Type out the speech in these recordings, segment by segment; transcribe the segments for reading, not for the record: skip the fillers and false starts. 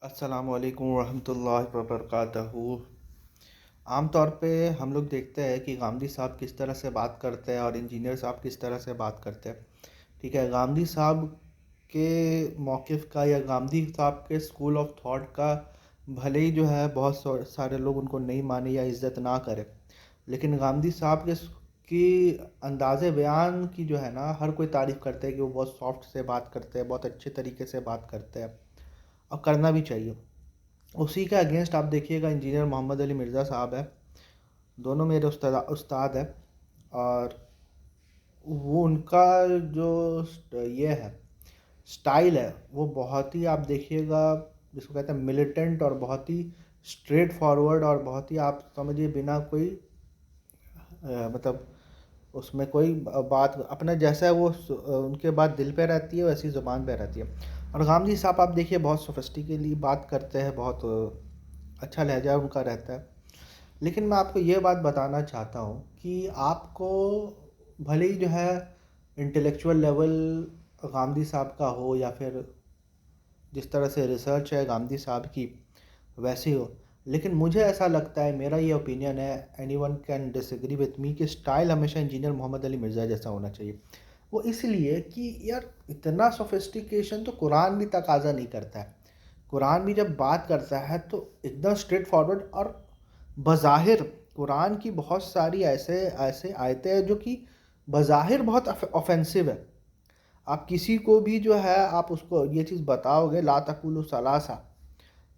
السلام علیکم ورحمۃ اللہ وبرکاتہ۔ عام طور پہ ہم لوگ دیکھتے ہیں کہ غامدی صاحب کس طرح سے بات کرتے ہیں اور انجینئر صاحب کس طرح سے بات کرتے ہیں۔ ٹھیک ہے، غامدی صاحب کے موقف کا یا غامدی صاحب کے اسکول آف تھاٹ کا بھلے ہی جو ہے بہت سارے لوگ ان کو نہیں مانے یا عزت نہ کرے، لیکن غامدی صاحب کی انداز بیان کی جو ہے نا ہر کوئی تعریف کرتے ہیں کہ وہ بہت سافٹ سے بات کرتے ہیں، بہت اچھے طریقے سے بات کرتے ہیں اور کرنا بھی چاہیے۔ اسی کے اگینسٹ آپ دیکھیے گا انجینئر محمد علی مرزا صاحب ہے، دونوں میرے استاد ہیں، اور وہ ان کا جو یہ ہے سٹائل ہے وہ بہت ہی آپ دیکھیے گا جس کو کہتے ہیں ملیٹنٹ، اور بہت ہی اسٹریٹ فارورڈ، اور بہت ہی آپ سمجھیے بنا کوئی مطلب اس میں کوئی بات اپنا جیسا ہے وہ ان کے بات دل پہ رہتی ہے ویسی زبان پہ رہتی ہے۔ اور غامدی صاحب آپ دیکھیے بہت سوفسٹیکلی بات کرتے ہیں، بہت اچھا لہجہ ان کا رہتا ہے۔ لیکن میں آپ کو یہ بات بتانا چاہتا ہوں کہ آپ کو بھلے ہی جو ہے انٹلیکچوئل لیول غامدی صاحب کا ہو یا پھر جس طرح سے ریسرچ ہے غامدی صاحب کی ویسی ہو، لیکن مجھے ایسا لگتا ہے، میرا یہ اوپینین ہے، anyone can disagree with me, کہ سٹائل ہمیشہ انجینئر محمد علی مرزا جیسا ہونا چاہیے۔ وہ اس لیے کہ یار اتنا سوفسٹیکیشن تو قرآن بھی تقاضا نہیں کرتا ہے۔ قرآن بھی جب بات کرتا ہے تو ایک دم اسٹریٹ فارورڈ، اور بظاہر قرآن کی بہت ساری ایسے آیتیں ہیں جو کہ بظاہر بہت اوفینسو ہے۔ آپ کسی کو بھی جو ہے آپ اس کو یہ چیز بتاؤ گے، لا تقولوا ثلاثہ،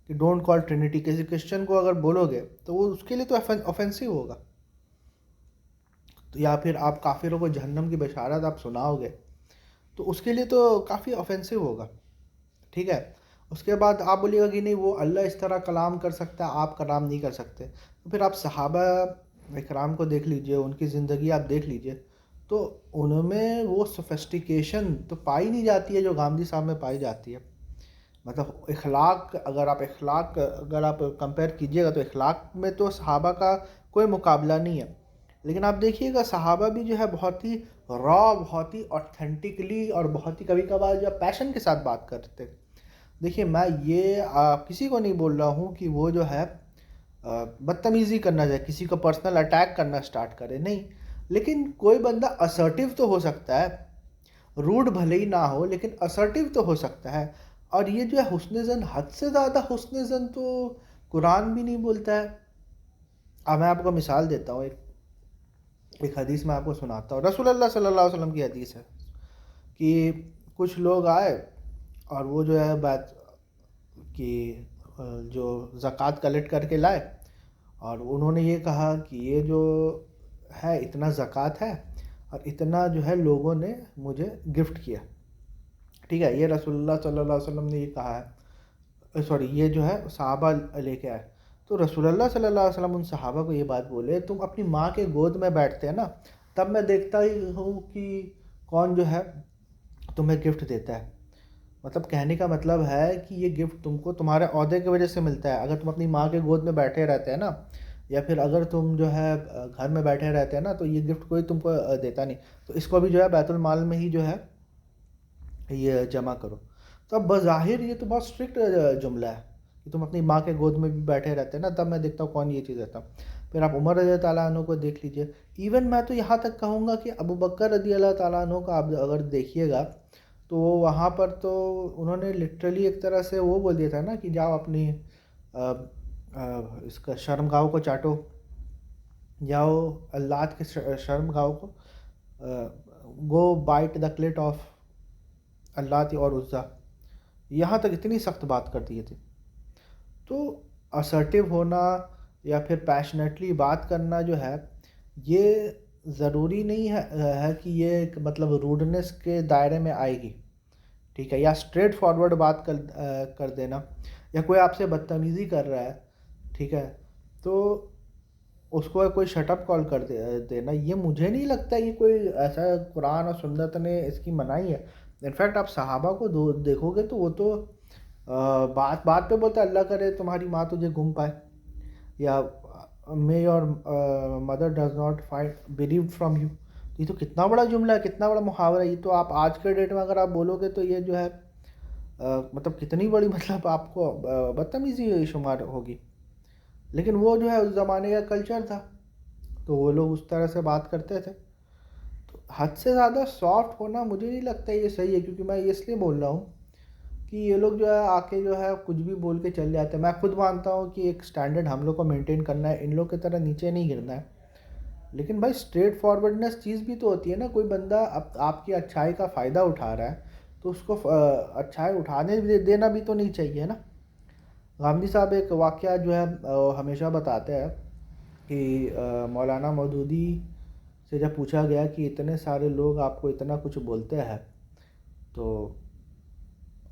کہ ڈونٹ کال ٹرینٹی، کسی کرسچن کو اگر بولو گے تو وہ اس کے لیے تو اوفینسو ہوگا، یا پھر آپ کافروں کو جہنم کی بشارت آپ سناؤ گے تو اس کے لیے تو کافی اوفینسو ہوگا۔ ٹھیک ہے، اس کے بعد آپ بولیے گا کہ نہیں وہ اللہ اس طرح کلام کر سکتا ہے، آپ کلام نہیں کر سکتے، تو پھر آپ صحابہ اکرام کو دیکھ لیجئے، ان کی زندگی آپ دیکھ لیجئے، تو ان میں وہ سوفسٹیکیشن تو پائی نہیں جاتی ہے جو غامدی صاحب میں پائی جاتی ہے۔ مطلب اگر آپ کمپیئر کیجئے گا تو اخلاق میں تو صحابہ کا کوئی مقابلہ نہیں ہے، لیکن آپ دیکھیے گا صحابہ بھی جو ہے بہت ہی را، بہت ہی اوتھینٹکلی، اور بہت ہی کبھی کبھار جو پیشن کے ساتھ بات کرتے۔ دیکھیے میں یہ کسی کو نہیں بول رہا ہوں کہ وہ جو ہے بدتمیزی کرنا چاہے، کسی کو پرسنل اٹیک کرنا سٹارٹ کرے، نہیں، لیکن کوئی بندہ اسرٹیو تو ہو سکتا ہے، روڈ بھلے ہی نہ ہو لیکن اسرٹیو تو ہو سکتا ہے۔ اور یہ جو ہے حسن زن، حد سے زیادہ حسن زن تو قرآن بھی نہیں بولتا ہے۔ اب میں آپ کو مثال دیتا ہوں، ایک حدیث میں آپ کو سناتا ہوں، رسول اللہ صلی اللہ علیہ وسلم کی حدیث ہے کہ کچھ لوگ آئے اور وہ جو ہے بات کہ جو زکوٰۃ کلیکٹ کر کے لائے، اور انہوں نے یہ کہا کہ یہ جو ہے اتنا زکوٰۃ ہے اور اتنا جو ہے لوگوں نے مجھے گفٹ کیا۔ ٹھیک ہے، یہ رسول اللہ صلی اللہ علیہ وسلم نے یہ کہا ہے، سوری یہ جو ہے صحابہ لے کے آئے، تو رسول اللہ صلی اللہ علیہ وسلم ان صحابہ کو یہ بات بولے، تم اپنی ماں کے گود میں بیٹھتے ہیں نا، تب میں دیکھتا ہی ہوں کہ کون جو ہے تمہیں گفٹ دیتا ہے۔ مطلب کہنے کا مطلب ہے کہ یہ گفٹ تم کو تمہارے عہدے کی وجہ سے ملتا ہے۔ اگر تم اپنی ماں کے گود میں بیٹھے رہتے ہیں نا، یا پھر اگر تم جو ہے گھر میں بیٹھے رہتے ہیں نا، تو یہ گفٹ کوئی تم کو دیتا نہیں، تو اس کو بھی جو ہے بیت المال میں ہی جو ہے یہ جمع کرو۔ تو اب بظاہر یہ تو بہت اسٹرکٹ جملہ ہے کہ تم اپنی ماں کے گود میں بھی بیٹھے رہتے ہیں نا، تب میں دیکھتا ہوں کون یہ چیز دیتا۔ پھر آپ عمر رضی اللہ تعالیٰ عنہ کو دیکھ لیجئے، ایون میں تو یہاں تک کہوں گا کہ ابو بکر رضی اللہ تعالیٰ عنہ کو آپ اگر دیکھیے گا تو وہاں پر تو انہوں نے لٹرلی ایک طرح سے وہ بول دیا تھا نا کہ جاؤ اپنی اس کا شرم گاہوں کو چاٹو، جاؤ اللہ کے شرم گاہوں کو، گو بائٹ دا کلٹ آف اللہ اور عزا، یہاں تک اتنی سخت بات کر دی تھی۔ تو اسرٹیو ہونا یا پھر پیشنیٹلی بات کرنا جو ہے یہ ضروری نہیں ہے کہ یہ ایک مطلب روڈنس کے دائرے میں آئے گی، ٹھیک ہے، یا اسٹریٹ فارورڈ بات کر دینا، یا کوئی آپ سے بدتمیزی کر رہا ہے، ٹھیک ہے، تو اس کو کوئی شٹ اپ کال کر دینا، یہ مجھے نہیں لگتا یہ کوئی ایسا قرآن اور سنت نے اس کی منائی ہے۔ انفیکٹ آپ صحابہ کو دیکھو گے تو وہ تو بات بات پہ بولتا ہے اللہ کرے تمہاری ماں تجھے گم پائے، یا may your mother does not find bereaved from you۔ یہ تو کتنا بڑا جملہ ہے، کتنا بڑا محاورہ ہے، یہ تو آپ آج کے ڈیٹ میں اگر آپ بولو گے تو یہ جو ہے مطلب کتنی بڑی مطلب آپ کو بدتمیزی شمار ہوگی. لیکن وہ جو ہے اس زمانے کا کلچر تھا تو وہ لوگ اس طرح سے بات کرتے تھے. تو حد سے زیادہ سافٹ ہونا مجھے نہیں لگتا یہ صحیح ہے، کیونکہ میں اس لیے بول رہا ہوں کہ یہ لوگ جو ہے آ کے جو ہے کچھ بھی بول کے چل جاتے ہیں. میں خود مانتا ہوں کہ ایک سٹینڈرڈ ہم لوگ کو مینٹین کرنا ہے، ان لوگ کی طرح نیچے نہیں گرنا ہے. لیکن بھائی اسٹریٹ فارورڈنس چیز بھی تو ہوتی ہے نا. کوئی بندہ آپ کی اچھائی کا فائدہ اٹھا رہا ہے تو اس کو اچھائی اٹھانے دینا بھی تو نہیں چاہیے نا. غامدی صاحب ایک واقعہ جو ہے ہمیشہ بتاتے ہیں کہ مولانا مودودی سے جب پوچھا گیا کہ اتنے سارے لوگ آپ کو اتنا کچھ بولتے ہیں تو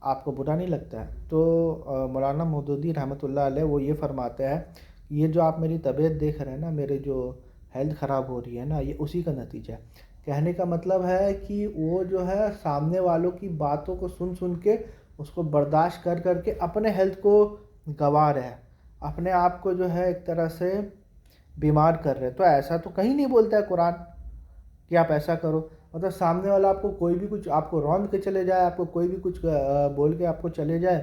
آپ کو برا نہیں لگتا ہے؟ تو مولانا مودودی رحمۃ اللہ علیہ وہ یہ فرماتے ہیں کہ یہ جو آپ میری طبیعت دیکھ رہے ہیں نا، میرے جو ہیلتھ خراب ہو رہی ہے نا، یہ اسی کا نتیجہ ہے. کہنے کا مطلب ہے کہ وہ جو ہے سامنے والوں کی باتوں کو سن سن کے اس کو برداشت کر کر کے اپنے ہیلتھ کو گنوا رہے ہیں، اپنے آپ کو جو ہے ایک طرح سے بیمار کر رہے ہیں. تو ایسا تو کہیں نہیں بولتا ہے قرآن کہ آپ ایسا کرو. مطلب سامنے والا آپ کو کوئی بھی کچھ آپ کو روند کے چلے جائے، آپ کو کوئی بھی کچھ بول کے آپ کو چلے جائے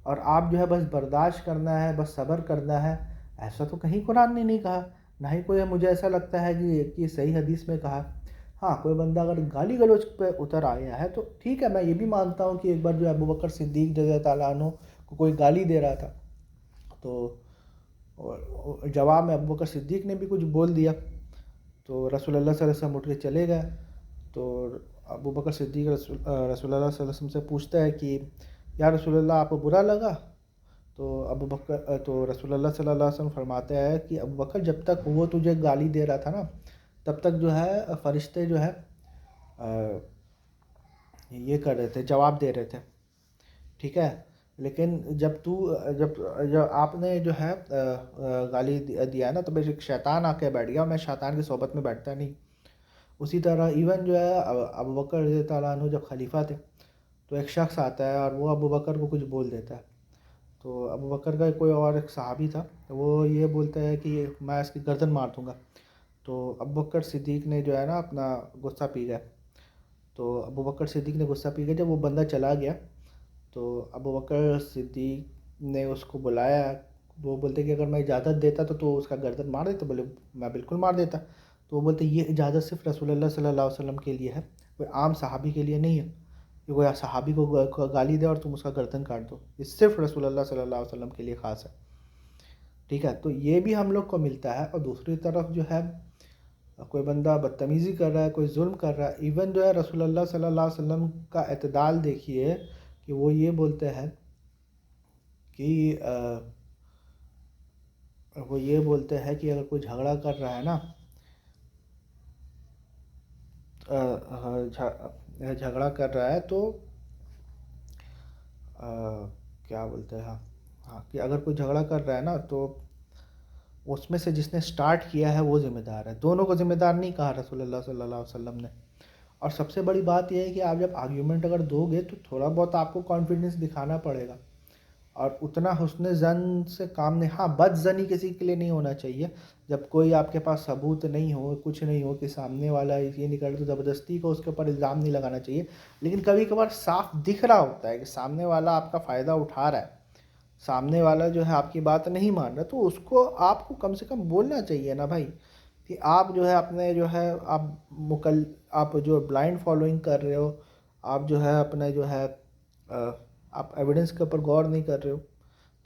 اور آپ جو ہے بس برداشت کرنا ہے، بس صبر کرنا ہے، ایسا تو کہیں قرآن نے نہیں کہا. نہ ہی کوئی مجھے ایسا لگتا ہے کہ صحیح حدیث میں کہا. ہاں کوئی بندہ اگر گالی گلوچ پہ اتر آیا ہے تو ٹھیک ہے، میں یہ بھی مانتا ہوں کہ ایک بار جو ابو بکر صدیق رضی اللہ تعالیٰ عنہ کو کوئی گالی دے رہا تھا تو جواب میں ابو بکر صدیق نے بھی کچھ بول دیا تو رسول اللہ صلی اللہ علیہ وسلم اٹھ کے چلے گئے. تو ابو بکر صدیق رسول اللہ صلی اللہ علیہ وسلم سے پوچھتا ہے کہ یا رسول اللہ آپ کو برا لگا؟ تو رسول اللہ صلی اللہ علیہ وسلم فرماتے ہیں کہ ابو بکر جب تک وہ تجھے گالی دے رہا تھا نا تب تک جو ہے فرشتے جو ہے یہ کر رہے تھے، جواب دے رہے تھے، ٹھیک ہے. لیکن جب آپ نے جو ہے گالی دیا نا تو بے شک شیطان آ کے بیٹھ گیا. میں شیطان کی صحبت میں بیٹھتا نہیں. اسی طرح ایون جو ہے ابو بکر رضی اللہ تعالیٰ عنہ جب خلیفہ تھے تو ایک شخص آتا ہے اور وہ ابو بکر کو کچھ بول دیتا ہے. تو ابو بکر کا کوئی اور ایک صحابی تھا، وہ یہ بولتا ہے کہ میں اس کی گردن مار دوں گا. تو ابو بکر صدیق نے جو ہے نا اپنا غصہ پی گیا. تو ابو بکر صدیق نے غصہ پی گیا. جب وہ بندہ چلا گیا تو ابو بکر صدیق نے اس کو بلایا. وہ بولتے کہ اگر میں اجازت دیتا تو اس کا گردن مار دیتا. بولے میں بالکل مار دیتا. تو وہ بولتے یہ اجازت صرف رسول اللہ صلی اللہ علیہ وسلم کے لیے ہے، کوئی عام صحابی کے لیے نہیں ہے کہ کوئی صحابی کو گالی دے اور تم اس کا گردن کاٹ دو. یہ صرف رسول اللہ صلی اللہ علیہ وسلم کے لیے خاص ہے، ٹھیک ہے. تو یہ بھی ہم لوگ کو ملتا ہے. اور دوسری طرف جو ہے کوئی بندہ بدتمیزی کر رہا ہے، کوئی ظلم کر رہا ہے، ایون جو ہے رسول اللہ صلی اللہ علیہ وسلم کا اعتدال دیکھیے کہ وہ یہ بولتے ہیں کہ اگر کوئی جھگڑا کر رہا ہے نا، جھگڑا کر رہا ہے تو کیا بولتے ہیں، ہاں کہ اگر کوئی جھگڑا کر رہا ہے نا تو اس میں سے جس نے سٹارٹ کیا ہے وہ ذمہ دار ہے. دونوں کو ذمہ دار نہیں کہا رسول اللہ صلی اللہ علیہ وسلم نے. اور سب سے بڑی بات یہ ہے کہ آپ جب آرگیومنٹ اگر دو گے تو تھوڑا بہت آپ کو کانفیڈنس دکھانا پڑے گا اور اتنا حسن زن سے کام نہیں. ہاں بد زنی کسی کے لیے نہیں ہونا چاہیے. جب کوئی آپ کے پاس ثبوت نہیں ہو، کچھ نہیں ہو کہ سامنے والا یہ نہیں کر تو زبردستی کو اس کے اوپر الزام نہیں لگانا چاہیے. لیکن کبھی کبھار صاف دکھ رہا ہوتا ہے کہ سامنے والا آپ کا فائدہ اٹھا رہا ہے، سامنے والا جو ہے آپ کی بات نہیں مان رہا، تو اس کو آپ کو کم سے کم بولنا چاہیے نا بھائی کہ آپ جو ہے اپنے جو ہے آپ جو بلائنڈ فالوئنگ کر رہے ہو، آپ جو ہے اپنے جو ہے آپ ایویڈنس کے اوپر غور نہیں کر رہے ہو.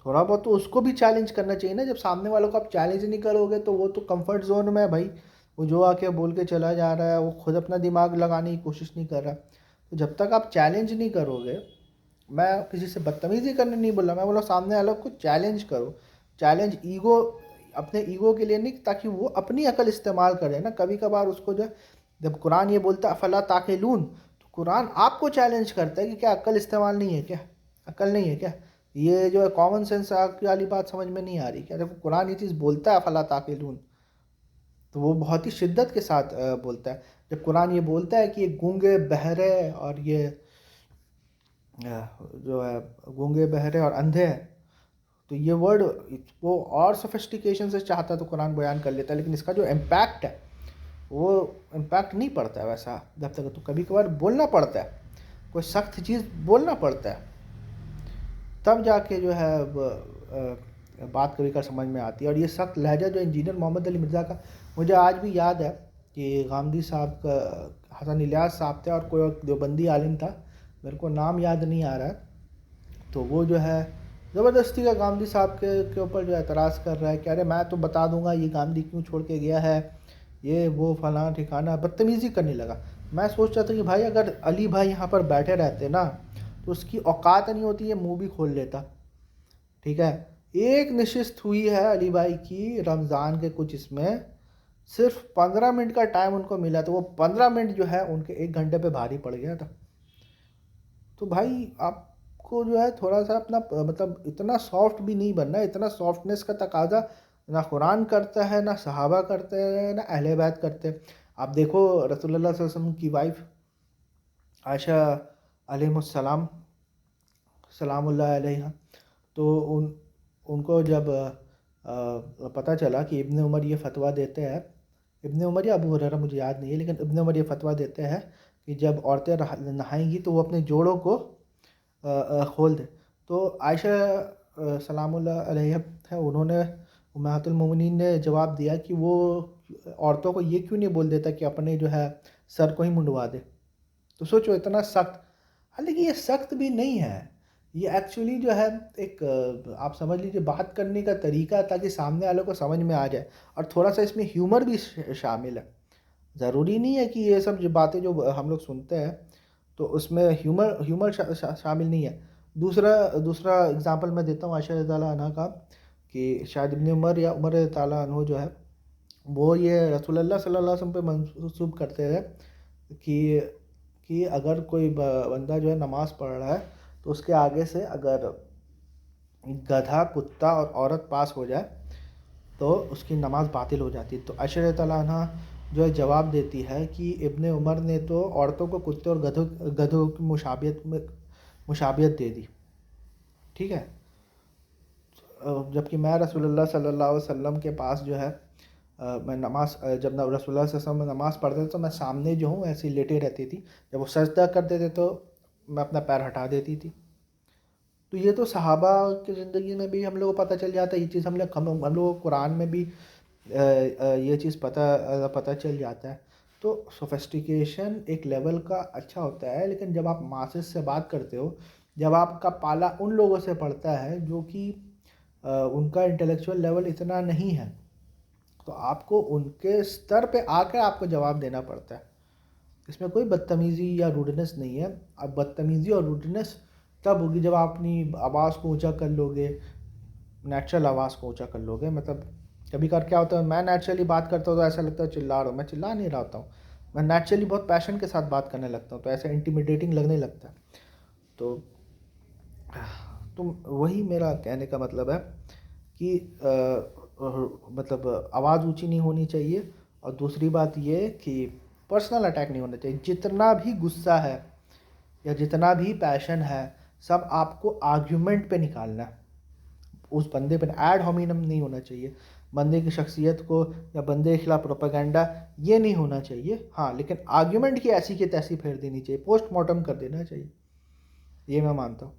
تھوڑا بہت تو اس کو بھی چیلنج کرنا چاہیے نا. جب سامنے والوں کو آپ چیلنج نہیں کرو گے تو وہ تو کمفرٹ زون میں ہے بھائی. وہ جو آ کے بول کے چلا جا رہا ہے وہ خود اپنا دماغ لگانے کی کوشش نہیں کر رہا. تو جب تک آپ چیلنج نہیں کرو گے، میں کسی سے بدتمیزی کرنے نہیں بول رہا، میں بولا سامنے والوں کو چیلنج کرو. چیلنج اپنے ایگو کے لیے نہیں، تاکہ وہ اپنی عقل استعمال کرے نا. کبھی کبھار اس کو جو جب قرآن یہ بولتا ہے افلا تعقلون، تو قرآن آپ کو چیلنج کرتا ہے کہ کیا عقل استعمال نہیں ہے، کیا عقل نہیں ہے کیا؟ یہ جو ہے کامن سینس والی بات سمجھ میں نہیں آ رہی کیا؟ جب قرآن یہ چیز بولتا ہے افلا تعقلون تو وہ بہت ہی شدت کے ساتھ بولتا ہے. جب قرآن یہ بولتا ہے کہ یہ گونگے بہرے اور یہ جو ہے گونگے بہرے اور اندھے ہیں، تو یہ ورڈ وہ اور سوفسٹیکیشن سے چاہتا تو قرآن بیان کر لیتا ہے، لیکن اس کا جو امپیکٹ ہے وہ امپیکٹ نہیں پڑتا ہے ویسا. جب تک تو کبھی کبھار بولنا پڑتا ہے، کوئی سخت چیز بولنا پڑتا ہے. تب جا کے جو ہے بات کبھی کا سمجھ میں آتی ہے. اور یہ سخت لہجہ جو انجینئر محمد علی مرزا کا مجھے آج بھی یاد ہے کہ غامدی صاحب کا حسن الیاس صاحب تھے اور کوئی اور دیوبندی عالم تھا, میرے کو نام یاد نہیں آ رہا ہے, تو وہ جو ہے زبردستی کا غامدی صاحب کے اوپر جو اعتراض کر رہا ہے کہ ارے میں تو بتا دوں گا یہ غامدی کیوں چھوڑ کے گیا ہے, یہ وہ فلاں ٹھکانا, بدتمیزی کرنے لگا. میں سوچ رہا تھا کہ بھائی اگر علی بھائی یہاں پر بیٹھے رہتے نا تو اس کی اوقات نہیں ہوتی, یہ منہ بھی کھول لیتا. ٹھیک ہے, ایک نشست ہوئی ہے علی بھائی کی رمضان کے کچھ اس میں, صرف 15 منٹ کا ٹائم ان کو ملا, تو وہ 15 منٹ جو ہے ان کے 1 گھنٹے پہ بھاری پڑ گیا تھا. تو بھائی آپ کو جو ہے تھوڑا سا اپنا مطلب اتنا سافٹ بھی نہیں بننا, اتنا سافٹنس کا تقاضا نہ قرآن کرتا ہے, نہ صحابہ کرتے ہیں, نہ اہل بیت کرتے ہیں. آپ دیکھو رسول اللہ صلی اللہ علیہ وسلم کی وائف عائشہ علیہ السلام سلام اللہ علیہ, تو ان کو جب پتہ چلا کہ ابن عمر یہ فتویٰ دیتے ہیں, ابن عمر یا ابو ہریرہ مجھے یاد نہیں ہے, لیکن ابن عمر یہ فتویٰ دیتے ہیں کہ جب عورتیں نہائیں گی تو وہ اپنے جوڑوں کو کھول دیں. تو عائشہ سلام اللہ علیہ ہے, انہوں نے امہات المومنین نے جواب دیا کہ وہ عورتوں کو یہ کیوں نہیں بول دیتا کہ اپنے جو ہے سر کو ہی منڈوا دے. تو سوچو اتنا سخت, حالانکہ یہ سخت بھی نہیں ہے, یہ ایکچولی جو ہے ایک آپ سمجھ لیجیے بات کرنے کا طریقہ تاکہ سامنے والے کو سمجھ میں آ جائے, اور تھوڑا سا اس میں ہیومر بھی شامل ہے. ضروری نہیں ہے کہ یہ سب جو باتیں جو ہم لوگ سنتے ہیں تو اس میں ہیومر شامل نہیں ہے. دوسرا اگزامپل میں دیتا ہوں عائشہ رضی اللہ عنہ کا, کہ شاید ابن عمر یا عمر رضی اللہ عنہ جو ہے وہ یہ رسول اللہ صلی اللہ علیہ وسلم پہ منسوب کرتے ہیں کہ اگر کوئی بندہ جو ہے نماز پڑھ رہا ہے تو اس کے آگے سے اگر گدھا, کتا اور عورت پاس ہو جائے تو اس کی نماز باطل ہو جاتی ہے. تو عائشہ رضی اللہ عنہ جو ہے جواب دیتی ہے کہ ابن عمر نے تو عورتوں کو کتے اور گدھوں کی مشابہت دے دی. ٹھیک ہے, جبکہ میں رسول اللہ صلی اللہ علیہ وسلم کے پاس جو ہے میں نماز جب رسول اللہ صلی اللہ علیہ وسلم نماز پڑھتے تھے تو میں سامنے جو ہوں ایسی لیٹے رہتی تھی, جب وہ سجدہ کرتے تھے تو میں اپنا پیر ہٹا دیتی تھی. تو یہ تو صحابہ کی زندگی میں بھی ہم لوگوں کو پتہ چل جاتا ہے, یہ چیز ہم لوگوں کو قرآن میں بھی یہ چیز پتہ چل جاتا ہے. تو سوفسٹیکیشن ایک لیول کا اچھا ہوتا ہے, لیکن جب آپ ماسز سے بات کرتے ہو, جب آپ کا پالا ان لوگوں سے پڑتا ہے جو کہ ان کا انٹلیکچوئل لیول اتنا نہیں ہے, تو آپ کو ان کے سطر پہ آ کے آپ کو جواب دینا پڑتا ہے. اس میں کوئی بدتمیزی یا روڈنس نہیں ہے. اب بدتمیزی اور روڈنس تب ہوگی جب آپ اپنی آواز کو اونچا کر لو گے, نیچرل آواز کو اونچا کر لو گے. مطلب کبھی کیا ہوتا ہے, میں نیچرلی بات کرتا ہوں تو ایسا لگتا ہے چلا رہا ہوں, میں چلا نہیں رہا ہوتا ہوں, میں نیچرلی بہت پیشن کے ساتھ بات کرنے لگتا ہوں, تو ایسا انٹیمیڈیٹنگ لگنے لگتا ہے. تو وہی میرا کہنے کا مطلب ہے کہ مطلب آواز اونچی نہیں ہونی چاہیے, اور دوسری بات یہ کہ پرسنل اٹیک نہیں ہونا چاہیے. جتنا بھی غصہ ہے یا جتنا بھی پیشن ہے سب آپ کو آرگیومنٹ پہ نکالنا ہے, اس بندے پہ ایڈ ہومینم نہیں ہونا چاہیے, بندے کی شخصیت کو یا بندے کے خلاف پروپیگنڈا یہ نہیں ہونا چاہیے. ہاں لیکن آرگیومنٹ کی ایسی کی تیسی پھیر دینی چاہیے, پوسٹ مارٹم کر دینا چاہیے, یہ میں مانتا ہوں.